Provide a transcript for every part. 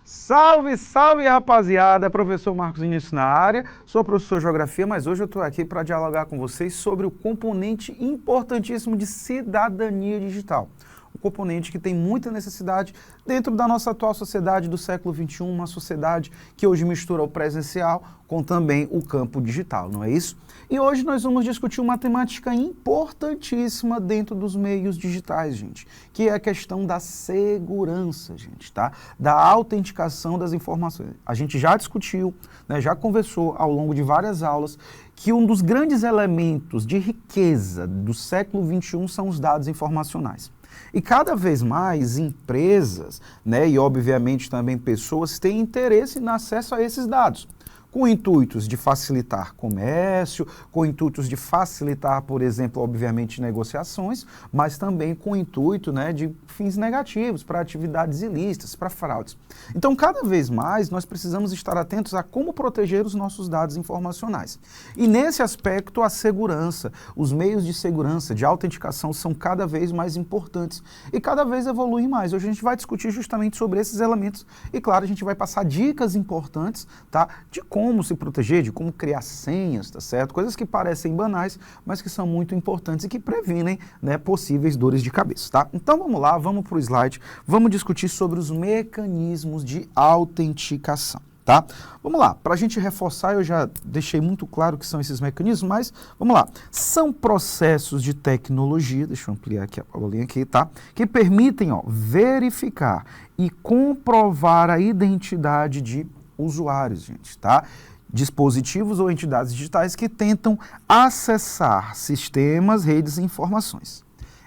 Salve, salve, rapaziada! Professor Marcos Vinícius na área, sou professor de Geografia, mas hoje eu estou aqui para dialogar com vocês sobre o componente importantíssimo de cidadania digital. Um componente que tem muita necessidade dentro da nossa atual sociedade do século XXI, uma sociedade que hoje mistura o presencial com também o campo digital, não é isso? E hoje nós vamos discutir uma temática importantíssima dentro dos meios digitais, gente, que é a questão da segurança, gente, tá? Da autenticação das informações. A gente já discutiu, né, já conversou ao longo de várias aulas que um dos grandes elementos de riqueza do século XXI são os dados informacionais. E cada vez mais empresas, né, e obviamente também pessoas têm interesse no acesso a esses dados, com intuitos de facilitar comércio, com intuitos de facilitar, por exemplo, obviamente, negociações, mas também com o intuito, né, de fins negativos, para atividades ilícitas, para fraudes. Então, cada vez mais, nós precisamos estar atentos a como proteger os nossos dados informacionais. E nesse aspecto, a segurança, os meios de segurança, de autenticação, são cada vez mais importantes e cada vez evoluem mais. Hoje a gente vai discutir justamente sobre esses elementos e, claro, a gente vai passar dicas importantes, tá, de como se proteger, de como criar senhas, tá certo? Coisas que parecem banais, mas que são muito importantes e que previnem, né, possíveis dores de cabeça, tá? Então vamos lá, vamos para o slide, vamos discutir sobre os mecanismos de autenticação, tá? Vamos lá, para a gente reforçar, eu já deixei muito claro que são esses mecanismos, mas vamos lá. São processos de tecnologia, deixa eu ampliar aqui a bolinha aqui, tá? Que permitem, ó, verificar e comprovar a identidade de usuários, gente, tá? Dispositivos ou entidades digitais que tentam acessar sistemas, redes e informações.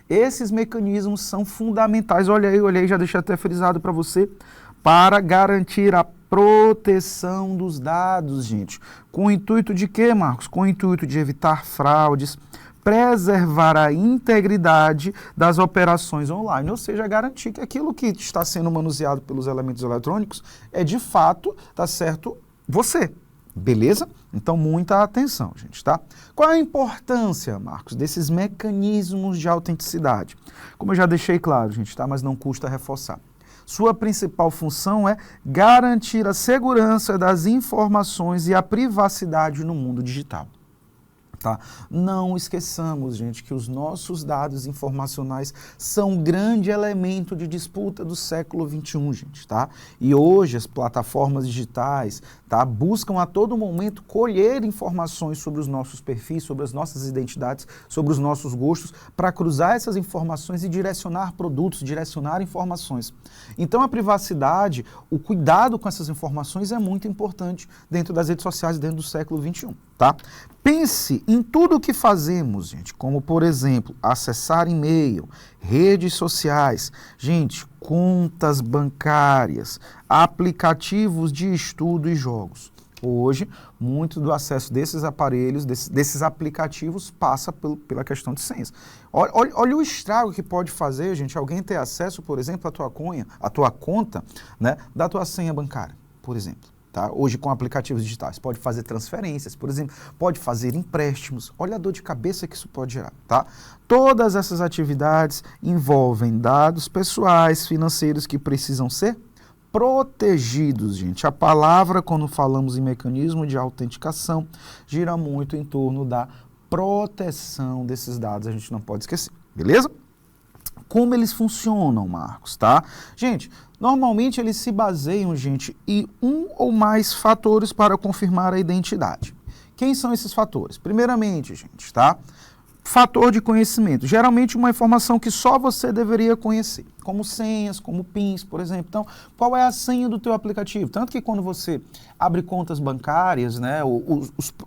Esses mecanismos são fundamentais, olha aí, já deixei até frisado para você, para garantir a proteção dos dados, gente. Com o intuito de quê, Marcos? Com o intuito de evitar fraudes, preservar a integridade das operações online, ou seja, garantir que aquilo que está sendo manuseado pelos elementos eletrônicos é de fato, tá certo, você, beleza? Então, muita atenção, gente, tá? Qual é a importância, Marcos, desses mecanismos de autenticidade? Como eu já deixei claro, gente, tá? Mas não custa reforçar. Sua principal função é garantir a segurança das informações e a privacidade no mundo digital. Tá? Não esqueçamos, gente, que os nossos dados informacionais são um grande elemento de disputa do século XXI, gente, tá? E hoje as plataformas digitais, tá, buscam a todo momento colher informações sobre os nossos perfis, sobre as nossas identidades, sobre os nossos gostos, para cruzar essas informações e direcionar produtos, direcionar informações. Então a privacidade, o cuidado com essas informações é muito importante dentro das redes sociais, dentro do século XXI, tá? Pense em tudo o que fazemos, gente, como, por exemplo, acessar e-mail, redes sociais, gente, contas bancárias, aplicativos de estudo e jogos. Hoje, muito do acesso desses aparelhos, desses aplicativos, passa pela questão de senhas. Olha o estrago que pode fazer, gente, alguém ter acesso, por exemplo, à tua conta, né, da tua senha bancária, por exemplo. Tá? Hoje, com aplicativos digitais, pode fazer transferências, por exemplo, pode fazer empréstimos. Olha a dor de cabeça que isso pode gerar, tá? Todas essas atividades envolvem dados pessoais, financeiros que precisam ser protegidos, gente. A palavra, quando falamos em mecanismo de autenticação, gira muito em torno da proteção desses dados, a gente não pode esquecer, beleza? Como eles funcionam, Marcos, tá? Gente, normalmente eles se baseiam, gente, em um ou mais fatores para confirmar a identidade. Quem são esses fatores? Primeiramente, gente, tá? Fator de conhecimento. Geralmente uma informação que só você deveria conhecer, como senhas, como PINs, por exemplo. Então, qual é a senha do teu aplicativo? Tanto que quando você abre contas bancárias, né,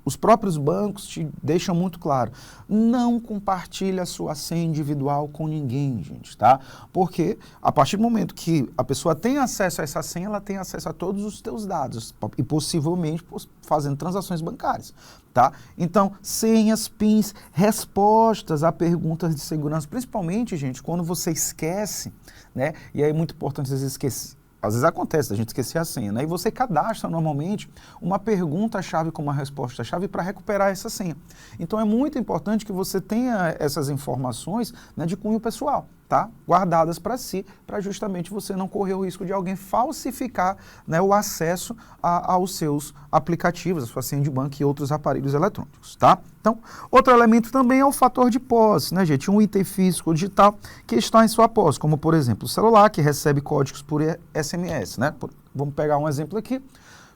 os próprios bancos te deixam muito claro, não compartilhe a sua senha individual com ninguém, gente, tá? Porque a partir do momento que a pessoa tem acesso a essa senha, ela tem acesso a todos os teus dados e possivelmente fazendo transações bancárias, tá? Então, senhas, PINs, respostas a perguntas de segurança, principalmente, gente, quando você esquece, né? E aí é muito importante às vezes esquecer. Às vezes acontece, a gente esquecer a senha, né? E você cadastra normalmente uma pergunta-chave com uma resposta-chave para recuperar essa senha. Então é muito importante que você tenha essas informações, né, de cunho pessoal, tá? Guardadas para si, para justamente você não correr o risco de alguém falsificar, né, o acesso aos seus aplicativos, a sua senha de banco e outros aparelhos eletrônicos, tá? Então, outro elemento também é o fator de posse, né, gente? Um item físico ou digital que está em sua posse, como, por exemplo, o celular que recebe códigos por SMS, né? Vamos pegar um exemplo aqui.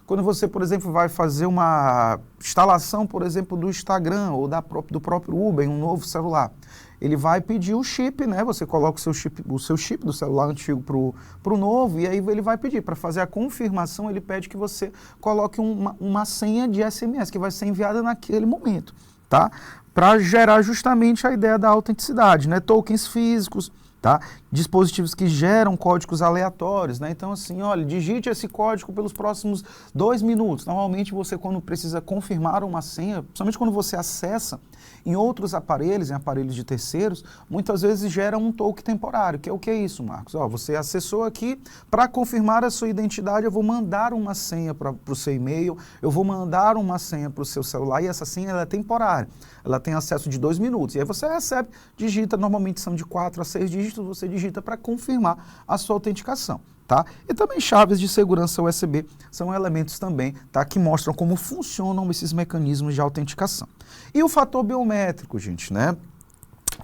Quando você, por exemplo, vai fazer uma instalação, por exemplo, do Instagram ou do próprio Uber em um novo celular, ele vai pedir o chip, né? Você coloca o seu chip do celular antigo para o novo, e aí ele vai pedir, para fazer a confirmação, ele pede que você coloque uma senha de SMS que vai ser enviada naquele momento, tá? Para gerar justamente a ideia da autenticidade, né? Tokens físicos, tá? Dispositivos que geram códigos aleatórios, né? Então, assim, olha, digite esse código pelos próximos 2 minutos. Normalmente, você, quando precisa confirmar uma senha, principalmente quando você acessa em outros aparelhos, em aparelhos de terceiros, muitas vezes gera um token temporário. Que é isso, Marcos? Ó, você acessou aqui, para confirmar a sua identidade, eu vou mandar uma senha para o seu e-mail, eu vou mandar uma senha para o seu celular, e essa senha ela é temporária. Ela tem acesso de 2 minutos. E aí você recebe, digita, normalmente são de 4 a 6 dígitos, você digita para confirmar a sua autenticação, tá? E também chaves de segurança USB são elementos também, tá, que mostram como funcionam esses mecanismos de autenticação. E o fator biométrico, gente, né?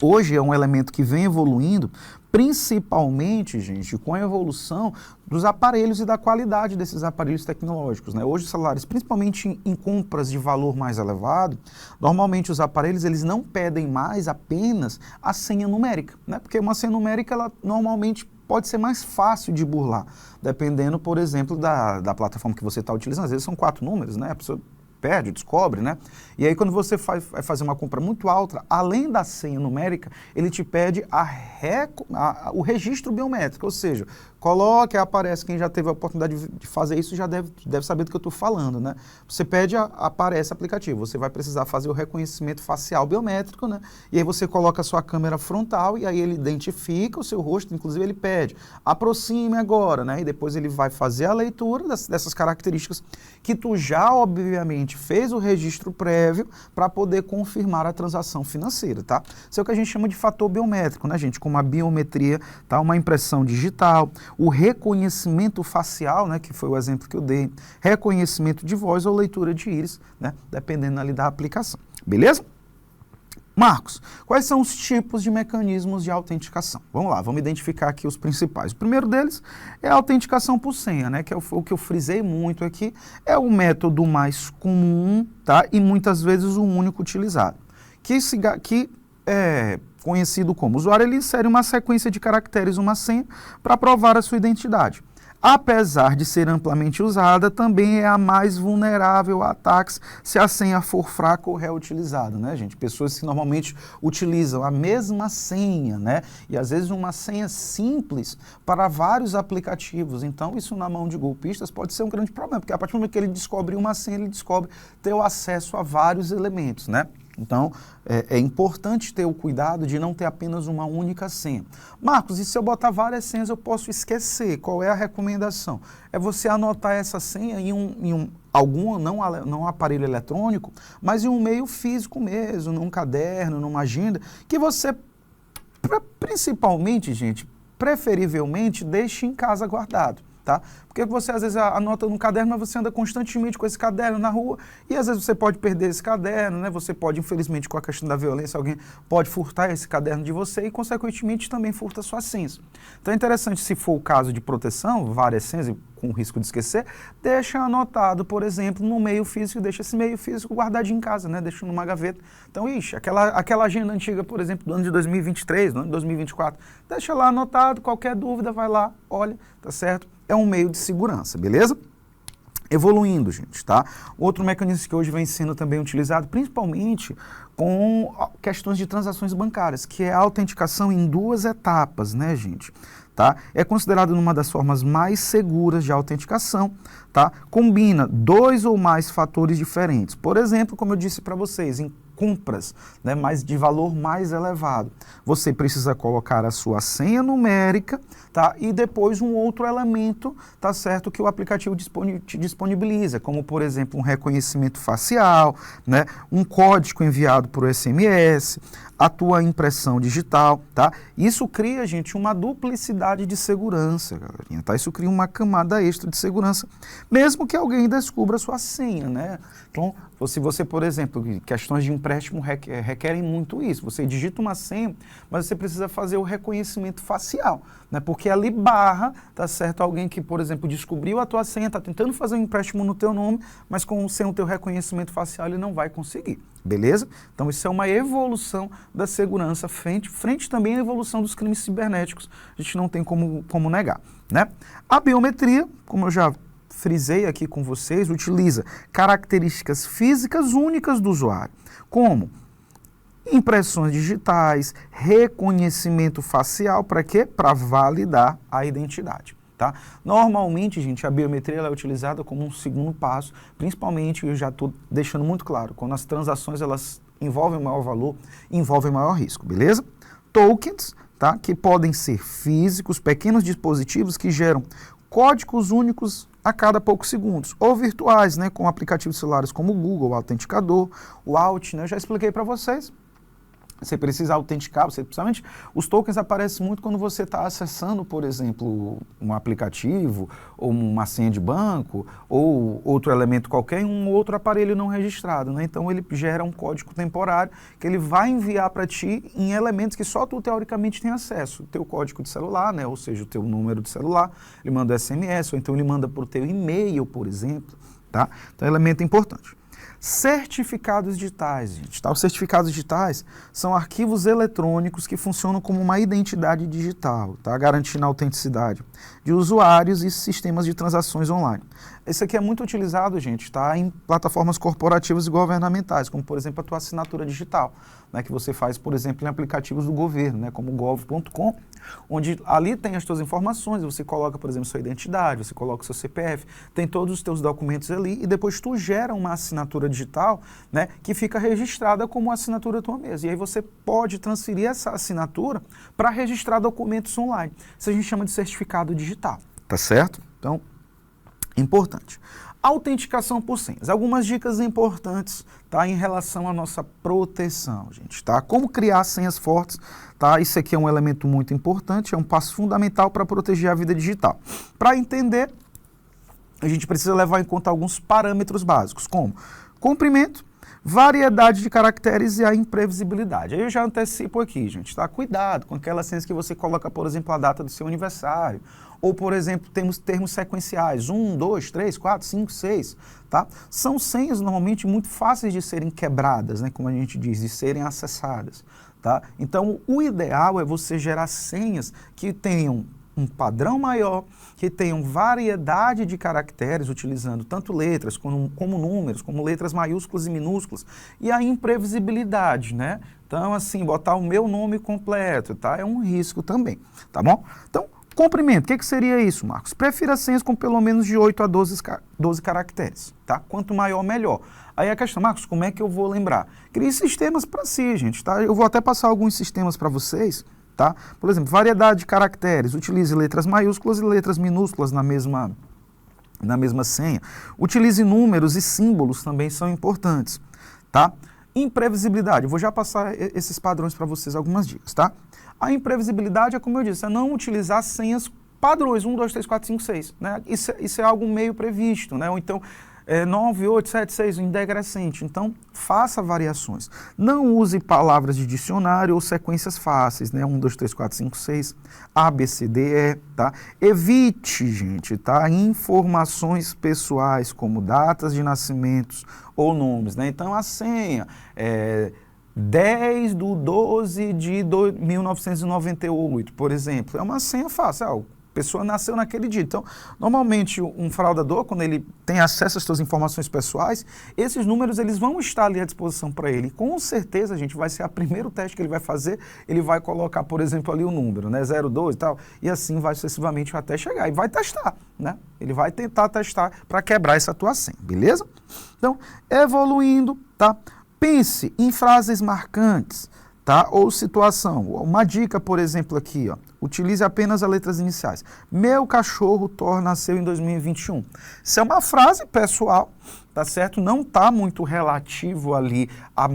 Hoje é um elemento que vem evoluindo, principalmente, gente, com a evolução dos aparelhos e da qualidade desses aparelhos tecnológicos, né? Hoje os celulares, principalmente em compras de valor mais elevado, normalmente os aparelhos eles não pedem mais apenas a senha numérica, né? Porque uma senha numérica, ela normalmente pode ser mais fácil de burlar, dependendo, por exemplo, da plataforma que você está utilizando. Às vezes são 4 números, né? A pessoa perde, descobre, né? E aí quando você vai fazer uma compra muito alta, além da senha numérica, ele te pede o registro biométrico, ou seja, coloque, aparece, quem já teve a oportunidade de fazer isso já deve saber do que eu estou falando, né? Você pede, aparece aplicativo, você vai precisar fazer o reconhecimento facial biométrico, né? E aí você coloca a sua câmera frontal e aí ele identifica o seu rosto, inclusive ele pede, aproxime agora, né? E depois ele vai fazer a leitura dessas características que tu já, obviamente, fez o registro prévio para poder confirmar a transação financeira, tá? Isso é o que a gente chama de fator biométrico, né, gente? Como a biometria, tá? Uma impressão digital, o reconhecimento facial, né, que foi o exemplo que eu dei, reconhecimento de voz ou leitura de íris, né, dependendo ali da aplicação. Beleza? Marcos, quais são os tipos de mecanismos de autenticação? Vamos lá, vamos identificar aqui os principais. O primeiro deles é a autenticação por senha, né, que é o que eu frisei muito aqui, é o método mais comum, tá, e muitas vezes o único utilizado, que é conhecido como: o usuário ele insere uma sequência de caracteres, uma senha, para provar a sua identidade. Apesar de ser amplamente usada, também é a mais vulnerável a ataques se a senha for fraca ou reutilizada, né, gente? Pessoas que normalmente utilizam a mesma senha, né? E às vezes uma senha simples para vários aplicativos. Então, isso na mão de golpistas pode ser um grande problema, porque a partir do momento que ele descobre uma senha, ele descobre ter o acesso a vários elementos, né? Então, é importante ter o cuidado de não ter apenas uma única senha. Marcos, e se eu botar várias senhas eu posso esquecer? Qual é a recomendação? É você anotar essa senha em algum, não aparelho eletrônico, mas em um meio físico mesmo, num caderno, numa agenda, que você, principalmente, gente, preferivelmente, deixe em casa guardado. Tá? Porque você às vezes anota no caderno, mas você anda constantemente com esse caderno na rua e às vezes você pode perder esse caderno, né? Você pode, infelizmente, com a questão da violência, alguém pode furtar esse caderno de você e, consequentemente, também furta suas senhas. Então é interessante, se for o caso de proteção, várias senhas, com risco de esquecer, deixa anotado, por exemplo, no meio físico, deixa esse meio físico guardadinho em casa, né? Deixa numa gaveta. Então, aquela agenda antiga, por exemplo, do ano de 2023, do ano de 2024, deixa lá anotado, qualquer dúvida, vai lá, olha, tá certo? É um meio de segurança, beleza? Evoluindo, gente, tá? Outro mecanismo que hoje vem sendo também utilizado, principalmente com questões de transações bancárias, que é a autenticação em 2 etapas, né, gente? Tá? É considerado uma das formas mais seguras de autenticação, tá? Combina 2 ou mais fatores diferentes. Por exemplo, como eu disse para vocês, em compras, né, mas de valor mais elevado. Você precisa colocar a sua senha numérica, tá, e depois um outro elemento, tá certo, que o aplicativo te disponibiliza, como por exemplo um reconhecimento facial, né, um código enviado por SMS, a tua impressão digital, tá? Isso cria, gente, uma duplicidade de segurança, galerinha, tá? Isso cria uma camada extra de segurança, mesmo que alguém descubra a sua senha, né? Então, se você, por exemplo, questões de empréstimo requerem muito isso, você digita uma senha, mas você precisa fazer o reconhecimento facial, né? Porque ali barra, tá certo, alguém que, por exemplo, descobriu a tua senha, tá tentando fazer um empréstimo no teu nome, mas sem o teu reconhecimento facial ele não vai conseguir, beleza? Então isso é uma evolução da segurança frente também à evolução dos crimes cibernéticos, a gente não tem como negar, né? A biometria, como eu já frisei aqui com vocês, utiliza características físicas únicas do usuário, como impressões digitais, reconhecimento facial, para quê? Para validar a identidade. Tá? Normalmente, gente, a biometria ela é utilizada como um segundo passo, principalmente, eu já estou deixando muito claro, quando as transações elas envolvem maior valor, envolvem maior risco, beleza? Tokens, tá? Que podem ser físicos, pequenos dispositivos que geram códigos únicos a cada poucos segundos, ou virtuais, né, com aplicativos celulares como o Google, o Autenticador, o Aut, né, eu já expliquei para vocês. Você precisa autenticar, principalmente os tokens aparecem muito quando você está acessando, por exemplo, um aplicativo, ou uma senha de banco, ou outro elemento qualquer em um outro aparelho não registrado, né? Então ele gera um código temporário que ele vai enviar para ti em elementos que só tu teoricamente tem acesso. O teu código de celular, né? Ou seja, o teu número de celular, ele manda SMS, ou então ele manda por teu e-mail, por exemplo, tá? Então é um elemento importante. Certificados digitais, gente. Tá? Os certificados digitais são arquivos eletrônicos que funcionam como uma identidade digital, tá? Garantindo a autenticidade de usuários e sistemas de transações online. Esse aqui é muito utilizado, gente, tá? Em plataformas corporativas e governamentais, como, por exemplo, a tua assinatura digital, né? Que você faz, por exemplo, em aplicativos do governo, né? Como o gov.com, onde ali tem as tuas informações, você coloca, por exemplo, sua identidade, você coloca o seu CPF, tem todos os teus documentos ali e depois tu gera uma assinatura digital, né, que fica registrada como assinatura tua mesma. E aí você pode transferir essa assinatura para registrar documentos online. Isso a gente chama de certificado digital, tá certo? Então, importante. Autenticação por senhas. Algumas dicas importantes, tá, em relação à nossa proteção, gente, tá? Como criar senhas fortes, tá? Isso aqui é um elemento muito importante, é um passo fundamental para proteger a vida digital. Para entender, a gente precisa levar em conta alguns parâmetros básicos, como comprimento, variedade de caracteres e a imprevisibilidade. Aí eu já antecipo aqui, gente, tá? Cuidado com aquelas senhas que você coloca, por exemplo, a data do seu aniversário, ou, por exemplo, temos termos sequenciais, 1, 2, 3, 4, 5, 6, tá? São senhas normalmente muito fáceis de serem quebradas, né, como a gente diz, de serem acessadas, tá? Então, o ideal é você gerar senhas que tenham um padrão maior, que tenham variedade de caracteres, utilizando tanto letras como números, como letras maiúsculas e minúsculas, e a imprevisibilidade, né? Então, assim, botar o meu nome completo, tá? É um risco também, tá bom? Então, comprimento, o que seria isso, Marcos? Prefira senhas com pelo menos de 8 a 12 caracteres, tá? Quanto maior, melhor. Aí a questão, Marcos, como é que eu vou lembrar? Crie sistemas para si, gente, tá? Eu vou até passar alguns sistemas para vocês, tá? Por exemplo, variedade de caracteres, utilize letras maiúsculas e letras minúsculas na mesma senha. Utilize números e símbolos também são importantes, tá? Imprevisibilidade, eu vou já passar esses padrões para vocês, algumas dicas, tá? A imprevisibilidade é, como eu disse, é não utilizar senhas padrões, 1, 2, 3, 4, 5, 6, né? Isso é algo meio previsto, né? Ou então, 9, 8, 7, 6, em decrescente. Então, faça variações. Não use palavras de dicionário ou sequências fáceis, né? 1, 2, 3, 4, 5, 6, A, B, C, D, E, tá? Evite, gente, tá? Informações pessoais, como datas de nascimentos ou nomes, né? Então, a senha 10 de 12 de 1998, por exemplo, é uma senha fácil. A pessoa nasceu naquele dia. Então, normalmente, um fraudador, quando ele tem acesso às suas informações pessoais, esses números eles vão estar ali à disposição para ele. Com certeza, gente, vai ser o primeiro teste que ele vai fazer, ele vai colocar, por exemplo, ali o número, né, 02 e tal, e assim vai sucessivamente até chegar. E vai testar, né? Ele vai tentar testar para quebrar essa tua senha, beleza? Então, evoluindo, tá? Pense em frases marcantes, tá? Ou situação. Uma dica, por exemplo, aqui, ó. Utilize apenas as letras iniciais. Meu cachorro nasceu em 2021. Isso é uma frase pessoal, tá certo? Não está muito relativo ali a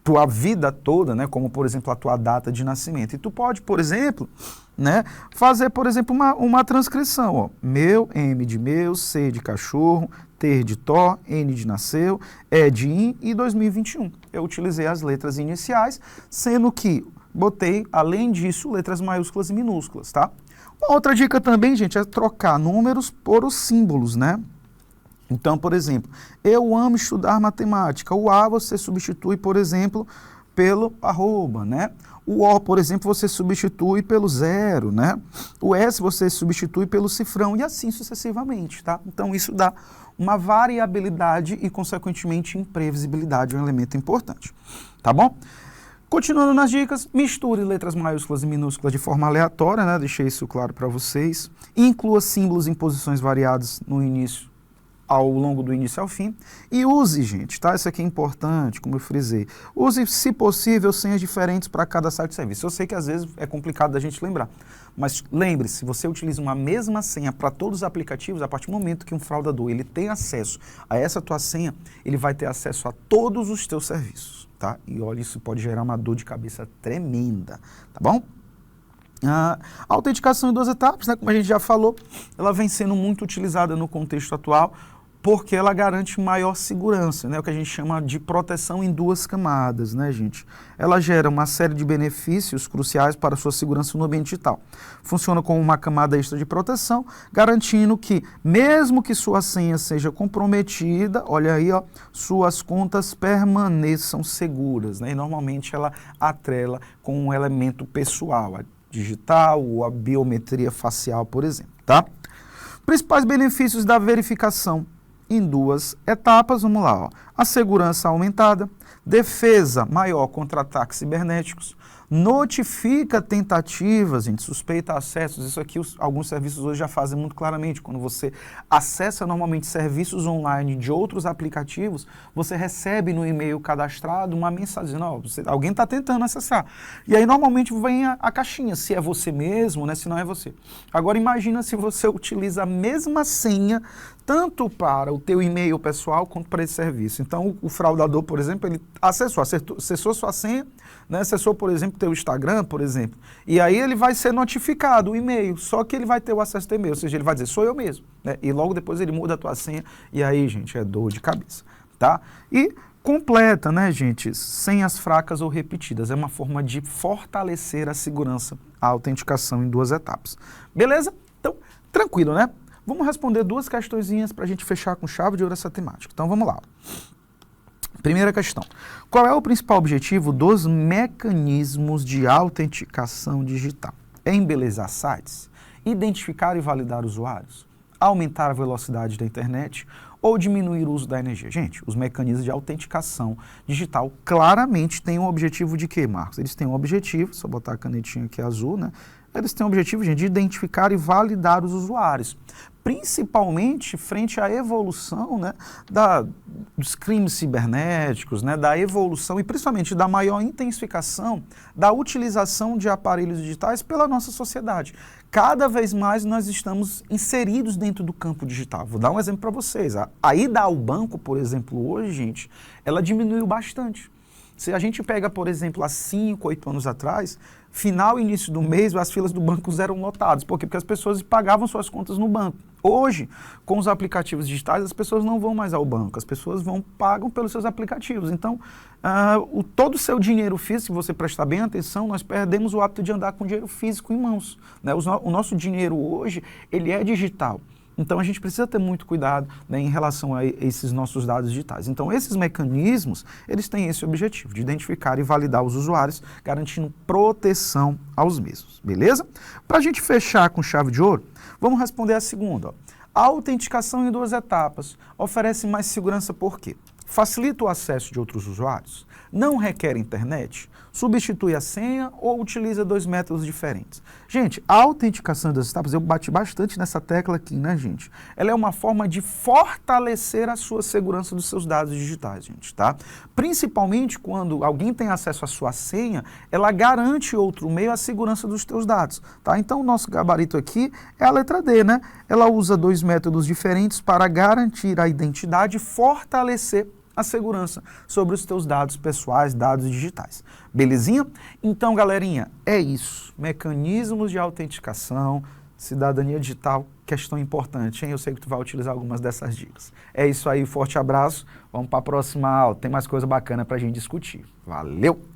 tua vida toda, né, como, por exemplo, a tua data de nascimento. E tu pode, por exemplo, né, fazer, por exemplo, uma transcrição. Ó. Meu, M de meu, C de cachorro, T de Tó, N de nasceu, E de in e 2021. Eu utilizei as letras iniciais, sendo que botei, além disso, letras maiúsculas e minúsculas, tá? Uma outra dica também, gente, é trocar números por os símbolos, né? Então, por exemplo, eu amo estudar matemática. O A você substitui, por exemplo, pelo arroba, né? O O, por exemplo, você substitui pelo zero, né? O S você substitui pelo cifrão e assim sucessivamente, tá? Então, isso dá uma variabilidade e, consequentemente, imprevisibilidade, um elemento importante, tá bom? Continuando nas dicas, misture letras maiúsculas e minúsculas de forma aleatória, né? Deixei isso claro para vocês. Inclua símbolos em posições variadas no início, ao longo do início ao fim, e use, gente, tá? Isso aqui é importante, como eu frisei. Use, se possível, senhas diferentes para cada site de serviço. Eu sei que às vezes é complicado da gente lembrar, mas lembre-se, você utiliza uma mesma senha para todos os aplicativos, a partir do momento que um fraudador ele tem acesso a essa tua senha, ele vai ter acesso a todos os teus serviços, tá? E olha, isso pode gerar uma dor de cabeça tremenda, tá bom? A autenticação em 2 etapas, né, como a gente já falou, ela vem sendo muito utilizada no contexto atual, porque ela garante maior segurança, né? O que a gente chama de proteção em 2 camadas, né, gente? Ela gera uma série de benefícios cruciais para a sua segurança no ambiente digital. Funciona como uma camada extra de proteção, garantindo que, mesmo que sua senha seja comprometida, olha aí, ó, suas contas permaneçam seguras, né? E normalmente ela atrela com um elemento pessoal, a digital ou a biometria facial, por exemplo, tá? Principais benefícios da verificação em 2 etapas, vamos lá, ó. A segurança aumentada, defesa maior contra ataques cibernéticos, notifica tentativas, gente, suspeita acessos, isso aqui alguns serviços hoje já fazem muito claramente, quando você acessa normalmente serviços online de outros aplicativos, você recebe no e-mail cadastrado uma mensagem, ó, alguém está tentando acessar, e aí normalmente vem a caixinha, se é você mesmo, né, se não é você. Agora imagina se você utiliza a mesma senha tanto para o teu e-mail pessoal quanto para esse serviço. Então, o fraudador, por exemplo, ele acessou sua senha, né, acessou, por exemplo, teu Instagram, por exemplo, e aí ele vai ser notificado o e-mail, só que ele vai ter o acesso ao e-mail, ou seja, ele vai dizer, sou eu mesmo, né, e logo depois ele muda a tua senha, e aí, gente, é dor de cabeça, tá? E completa, né, gente, senhas fracas ou repetidas, é uma forma de fortalecer a segurança, a autenticação em 2 etapas. Beleza? Então, tranquilo, né? Vamos responder 2 questõezinhas para a gente fechar com chave de ouro essa temática. Então, vamos lá. Primeira questão. Qual é o principal objetivo dos mecanismos de autenticação digital? É embelezar sites? Identificar e validar usuários? Aumentar a velocidade da internet? Ou diminuir o uso da energia? Gente, os mecanismos de autenticação digital claramente têm um objetivo de quê, Marcos? Eles têm um objetivo, só botar a canetinha aqui azul, né? Eles têm o objetivo, gente, de identificar e validar os usuários, principalmente frente à evolução, né, dos crimes cibernéticos, né, da evolução e principalmente da maior intensificação da utilização de aparelhos digitais pela nossa sociedade. Cada vez mais nós estamos inseridos dentro do campo digital. Vou dar um exemplo para vocês. A ida ao banco, por exemplo, hoje, gente, ela diminuiu bastante. Se a gente pega, por exemplo, há 5, 8 anos atrás, final e início do mês, as filas do banco eram lotadas. Por quê? Porque as pessoas pagavam suas contas no banco. Hoje, com os aplicativos digitais, as pessoas não vão mais ao banco, as pessoas pagam pelos seus aplicativos. Então, todo o seu dinheiro físico, se você prestar bem atenção, nós perdemos o hábito de andar com dinheiro físico em mãos, né? O nosso dinheiro hoje, ele é digital. Então, a gente precisa ter muito cuidado, né, em relação a esses nossos dados digitais. Então, esses mecanismos, eles têm esse objetivo, de identificar e validar os usuários, garantindo proteção aos mesmos, beleza? Para a gente fechar com chave de ouro, vamos responder a segunda. Ó. A autenticação em 2 etapas oferece mais segurança por quê? facilita o acesso de outros usuários, não requer internet, substitui a senha ou utiliza 2 métodos diferentes. Gente, a autenticação das etapas, eu bati bastante nessa tecla aqui, né, gente? Ela é uma forma de fortalecer a sua segurança dos seus dados digitais, gente, tá? Principalmente quando alguém tem acesso à sua senha, ela garante outro meio à segurança dos teus dados, tá? Então, o nosso gabarito aqui é a letra D, né? Ela usa 2 métodos diferentes para garantir a identidade e fortalecer a segurança sobre os teus dados pessoais, dados digitais. Belezinha? Então, galerinha, é isso. Mecanismos de autenticação, cidadania digital, questão importante, hein? Eu sei que tu vai utilizar algumas dessas dicas. É isso aí, forte abraço. Vamos para a próxima aula. Tem mais coisa bacana para a gente discutir. Valeu!